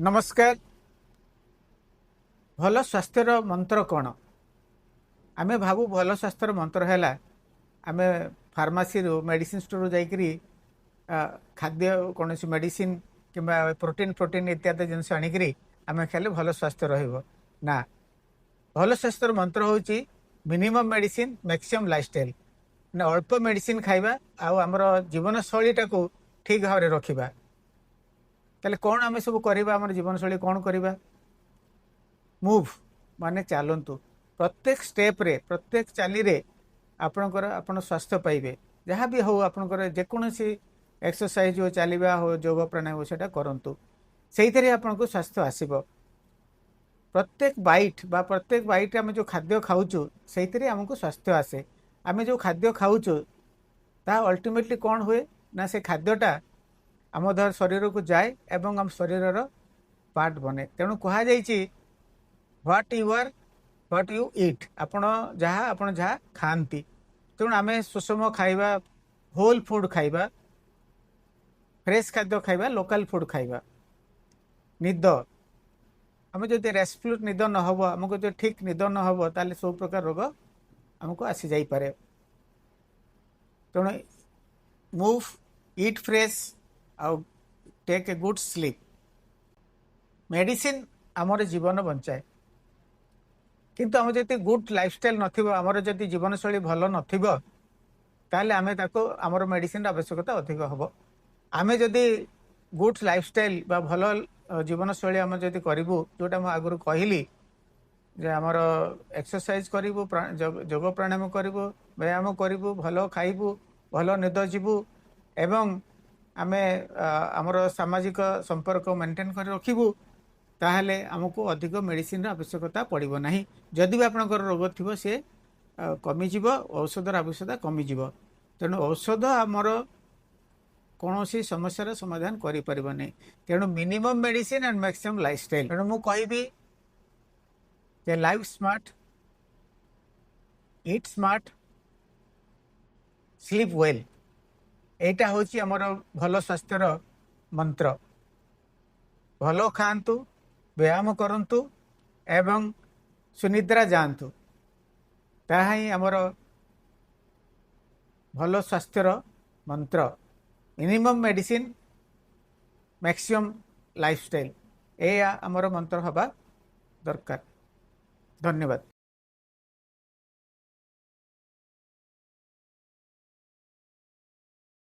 नमस्कार। भल स्वास्थ्यर मंत्र कौन? आमे भावु भल स्वास्थ्यर मंत्र है आम फार्मासी मेडिसिन स्टोर जाकरी खाद्य कौन मेडिसिन कि प्रोटीन प्रोटीन इत्यादि जिनस आणिकी आम खाले भल स्वास्थ्य ना। भल स्वास्थ्यर मंत्र हूँ मिनिमम मेडिसिन मैक्सिमम लाइफस्टाइल ना अल्प मेडिसिन खाइबा आमर जीवन शैली टाक ठीक भाव में रखा। ताले कौन आम सब करवा आम जीवन शैली कौन करवा? मुव माने चलतु प्रत्येक स्टेप रे प्रत्येक चाली रे आपणकर आपण स्वास्थ्य पाइबे। जहाँ भी हो आपणकर जेकोसी एक्सरसाइज हो चलवा हो योग प्राणायाम हो सेटा करंतु से आपको स्वास्थ्य आसब। प्रत्येक बाइट बा प्रत्येक बाइट आम जो खाद्य खाऊँ से आमको स्वास्थ्य आसे। आम जो खाद्य खाऊँ ता अल्टीमेटली कौन हुए ना से खाद्यटा आम धर शरीर को जाए एवं आम शरीर पार्ट बने। तेणु कहुई व्हाट यू ईट आपण जहाँ खाती। तेणु आम सुषम खाइबा, होल फूड खाइबा, फ्रेश खाद्य खाइबा, लोकल फूड खाइबा। निद आम जो रेस्टफुल निद न हो आमको जो ठीक निद न हो ताले सब प्रकार रोग आमको आसी जाई पारे। तेणु मूव, ईट फ्रेश आउ take a good sleep. Medicine आमर जीवन बंचाए किंतु आम जब गुड लाइफस्टाइल नमर जदि जीवन शैली भल नाले आम आमर मेडिसिन आवश्यकता अधिक हम। आम जदि गुड लाइफस्टाइल बा भल जीवन शैली आम जदि करूँ जोटा मुझे आगुरी कहली जे आमर एक्सरसाइज करूँ, योग प्राणायाम करूँ, व्यायाम करूँ, भल खाइबू, भल निद जीवु एवं आम आमर सामाजिक संपर्क मेंटेन कर रखिबू ताहले आमको अधिक मेडिसिन आवश्यकता पड़ो ना। जदि भी आपंकर रोग थी सी कमिज, औषधर आवश्यकता कमिज। तेणु औषध आमर कौन सी समस्यार समाधान करें। तेणु minimum medicine and maximum lifestyle. तेणु मुझे कहबी जे लाइफ स्मार्ट, ईट स्मार्ट, स्लीप वेल। एटा हूँ आमर भल स्वास्थ्यर मंत्र। भल खातु, व्यायाम करंतु एवं सुनिद्रा जातु। ताहा ही आमर भल स्वास्थ्यर मंत्र। मिनिमम मेडिसिन मैक्सिमम लाइफस्टाइल या आमर मंत्र हवा दरकार। धन्यवाद।